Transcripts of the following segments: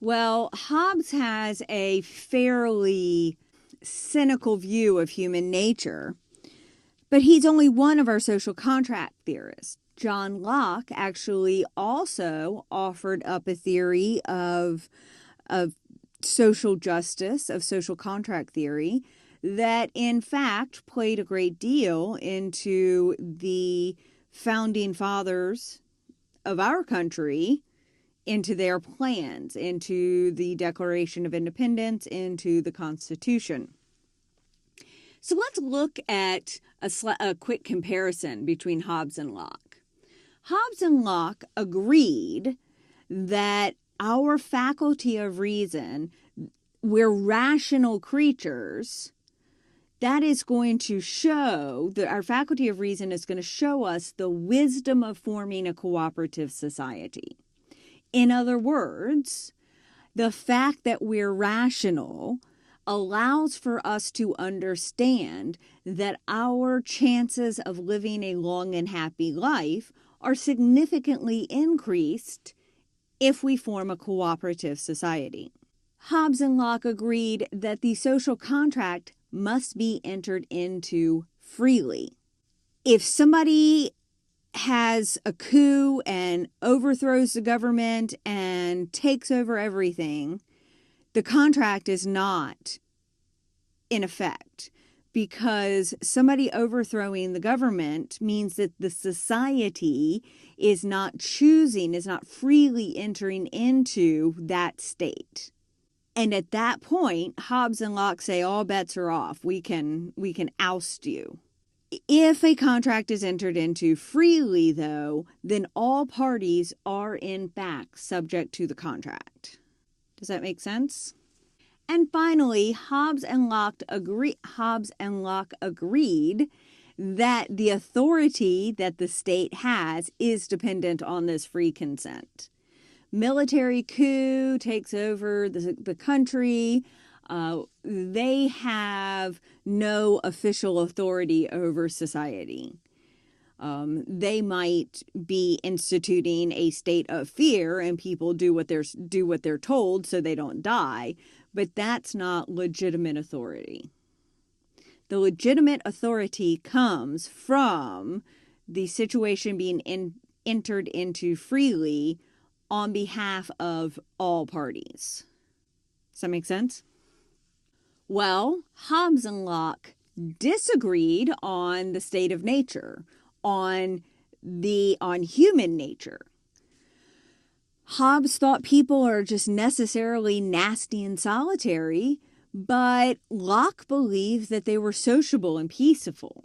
Well, Hobbes has a fairly cynical view of human nature, but he's only one of our social contract theorists. John Locke actually also offered up a theory of social justice, of social contract theory, that in fact played a great deal into the founding fathers of our country, into their plans, into the Declaration of Independence, into the Constitution. So let's look at a quick comparison between Hobbes and Locke. Hobbes and Locke agreed that our faculty of reason, we're rational creatures. That is going to show that our faculty of reason is going to show us the wisdom of forming a cooperative society. In other words, the fact that we're rational allows for us to understand that our chances of living a long and happy life are significantly increased if we form a cooperative society. Hobbes and Locke agreed that the social contract must be entered into freely. If somebody has a coup and overthrows the government and takes over everything, the contract is not in effect, because somebody overthrowing the government means that the society is not choosing, is not freely entering into that state. And at that point, Hobbes and Locke say all bets are off. We can oust you. If a contract is entered into freely, though, then all parties are in fact subject to the contract. Does that make sense? And finally, Hobbes and Locke agreed that the authority that the state has is dependent on this free consent. Military coup takes over the country. They have no official authority over society. They might be instituting a state of fear, and people do what they're told so they don't die. But that's not legitimate authority. The legitimate authority comes from the situation being entered into freely on behalf of all parties. Does that make sense? Well, Hobbes and Locke disagreed on the state of nature, on human nature. Hobbes thought people are just necessarily nasty and solitary, but Locke believed that they were sociable and peaceful.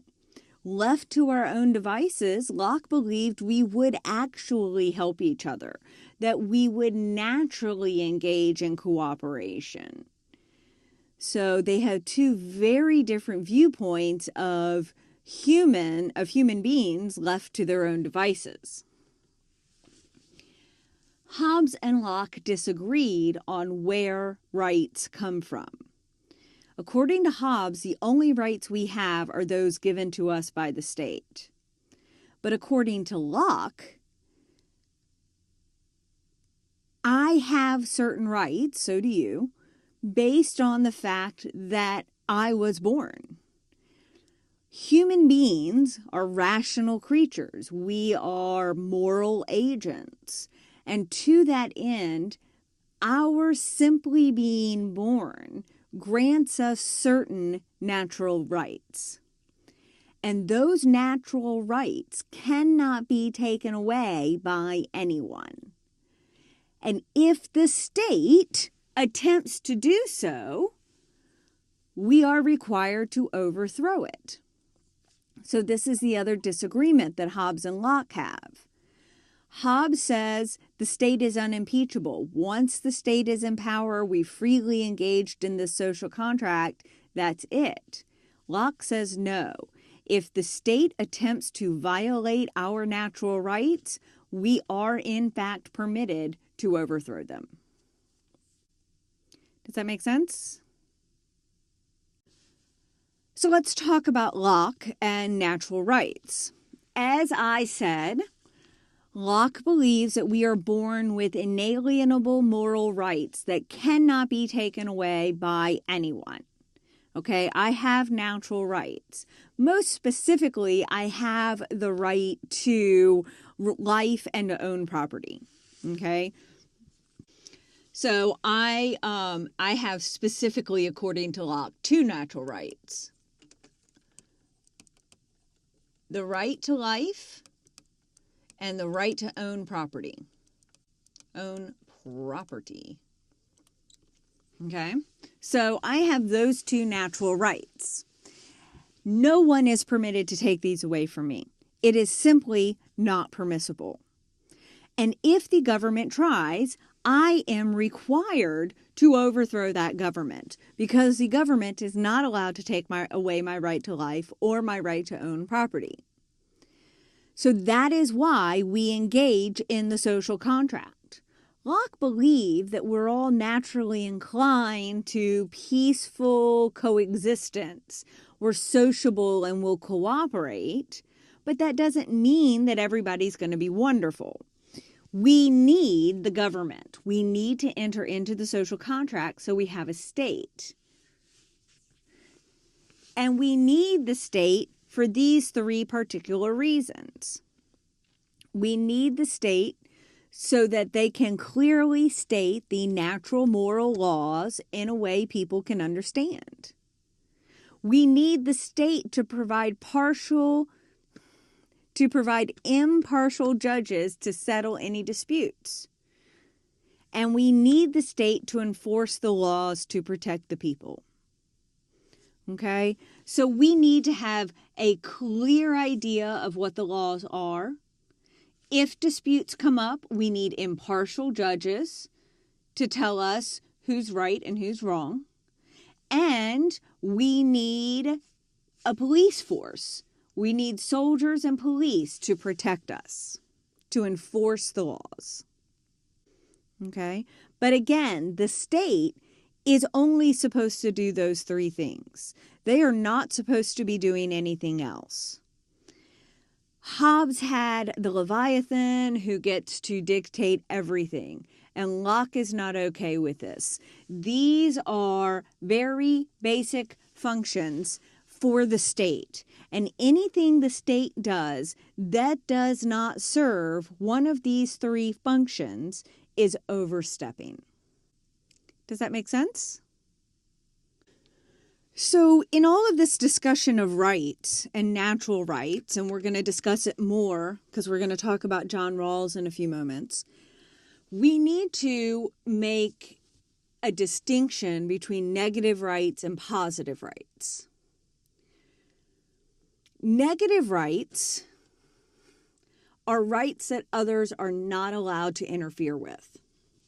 Left to our own devices, Locke believed we would actually help each other, that we would naturally engage in cooperation. So they have two very different viewpoints of human beings left to their own devices. Hobbes and Locke disagreed on where rights come from. According to Hobbes, the only rights we have are those given to us by the state. But according to Locke, I have certain rights, so do you, based on the fact that I was born. Human beings are rational creatures. We are moral agents. And to that end, our simply being born grants us certain natural rights. And those natural rights cannot be taken away by anyone. And if the state attempts to do so, we are required to overthrow it. So this is the other disagreement that Hobbes and Locke have. Hobbes says the state is unimpeachable. Once the state is in power, we freely engaged in this social contract, that's it. Locke says no. If the state attempts to violate our natural rights, we are in fact permitted to overthrow them. Does that make sense? So let's talk about Locke and natural rights. As I said, Locke believes that we are born with inalienable moral rights that cannot be taken away by anyone. Okay, I have natural rights. Most specifically, I have the right to life and to own property. Okay, so I have specifically, according to Locke, two natural rights: the right to life and the right to own property. Own property. Okay, so I have those two natural rights. No one is permitted to take these away from me. It is simply not permissible. And if the government tries, I am required to overthrow that government, because the government is not allowed to take away my right to life or my right to own property. So that is why we engage in the social contract. Locke believed that we're all naturally inclined to peaceful coexistence. We're sociable and will cooperate, but that doesn't mean that everybody's going to be wonderful. We need the government. We need to enter into the social contract so we have a state. And we need the state for these three particular reasons. We need the state so that they can clearly state the natural moral laws in a way people can understand. We need the state to provide impartial judges to settle any disputes. And we need the state to enforce the laws to protect the people. Okay? So we need to have a clear idea of what the laws are. If disputes come up, we need impartial judges to tell us who's right and who's wrong. And we need a police force. We need soldiers and police to protect us, to enforce the laws. Okay? But again, the state is only supposed to do those three things. They are not supposed to be doing anything else. Hobbes had the Leviathan who gets to dictate everything, and Locke is not okay with this. These are very basic functions for the state, and anything the state does that does not serve one of these three functions is overstepping. Does that make sense? So in all of this discussion of rights and natural rights, and we're going to discuss it more because we're going to talk about John Rawls in a few moments, we need to make a distinction between negative rights and positive rights. Negative rights are rights that others are not allowed to interfere with.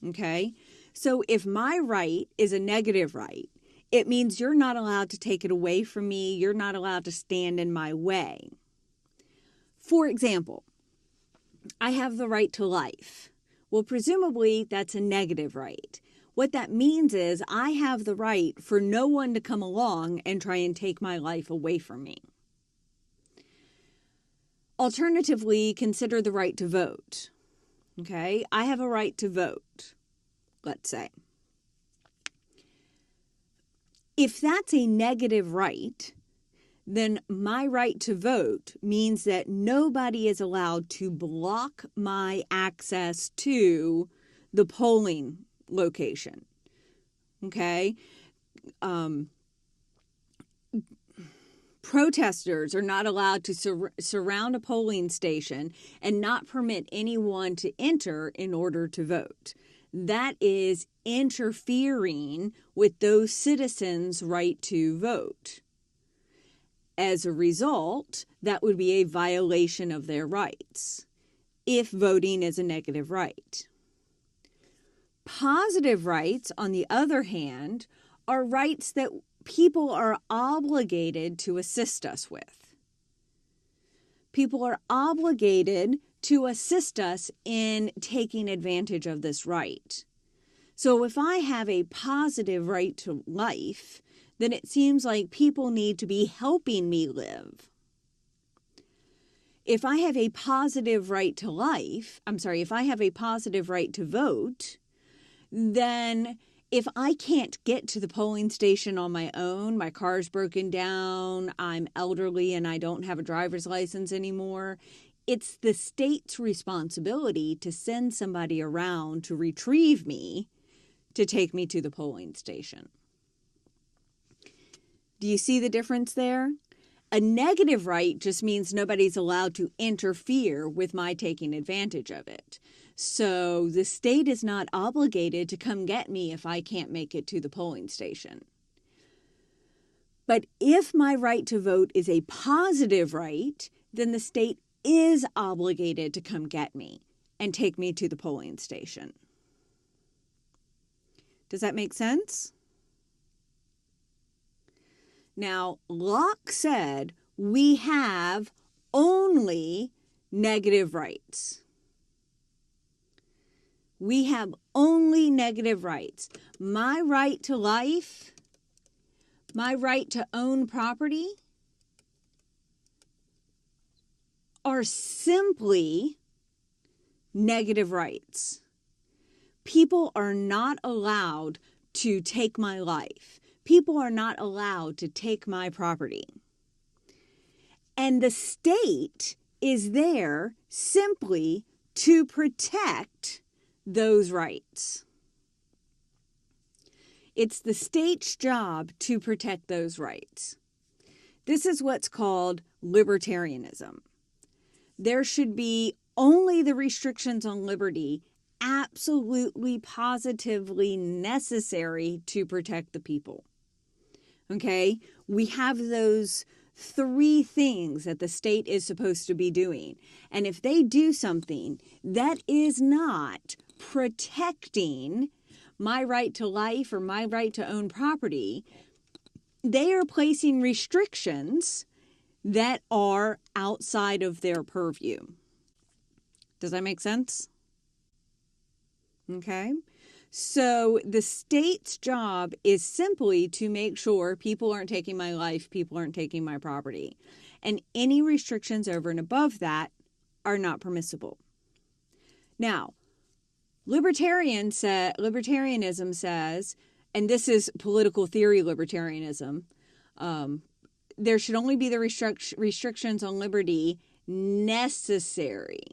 Okay? So if my right is a negative right, it means you're not allowed to take it away from me. You're not allowed to stand in my way. For example, I have the right to life. Well, presumably that's a negative right. What that means is I have the right for no one to come along and try and take my life away from me. Alternatively, consider the right to vote. Okay, I have a right to vote, let's say. If that's a negative right, then my right to vote means that nobody is allowed to block my access to the polling location. Okay? Protesters are not allowed to surround a polling station and not permit anyone to enter in order to vote. That is interfering with those citizens' right to vote. As a result, that would be a violation of their rights, if voting is a negative right. Positive rights, on the other hand, are rights that people are obligated to assist us with. People are obligated to assist us in taking advantage of this right. So if I have a positive right to life, then it seems like people need to be helping me live. if I have a positive right to life, if I have a positive right to vote, then if I can't get to the polling station on my own, my car's broken down, I'm elderly and I don't have a driver's license anymore, it's the state's responsibility to send somebody around to retrieve me to take me to the polling station. Do you see the difference there? A negative right just means nobody's allowed to interfere with my taking advantage of it. So the state is not obligated to come get me if I can't make it to the polling station. But if my right to vote is a positive right, then the state is obligated to come get me and take me to the polling station. Does that make sense? Now, Locke said we have only negative rights. We have only negative rights. My right to life, my right to own property are simply negative rights. People are not allowed to take my life. People are not allowed to take my property. And the state is there simply to protect those rights. It's the state's job to protect those rights. This is what's called libertarianism. There should be only the restrictions on liberty absolutely, positively necessary to protect the people. Okay? We have those 3 things that the state is supposed to be doing. And if they do something that is not protecting my right to life or my right to own property, they are placing restrictions that are outside of their purview. Does that make sense? Okay. So the state's job is simply to make sure people aren't taking my life, people aren't taking my property. And any restrictions over and above that are not permissible. Now, libertarianism says, and this is political theory libertarianism, there should only be the restrictions on liberty necessary.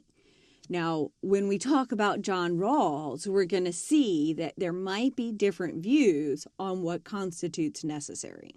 Now, when we talk about John Rawls, we're going to see that there might be different views on what constitutes necessary.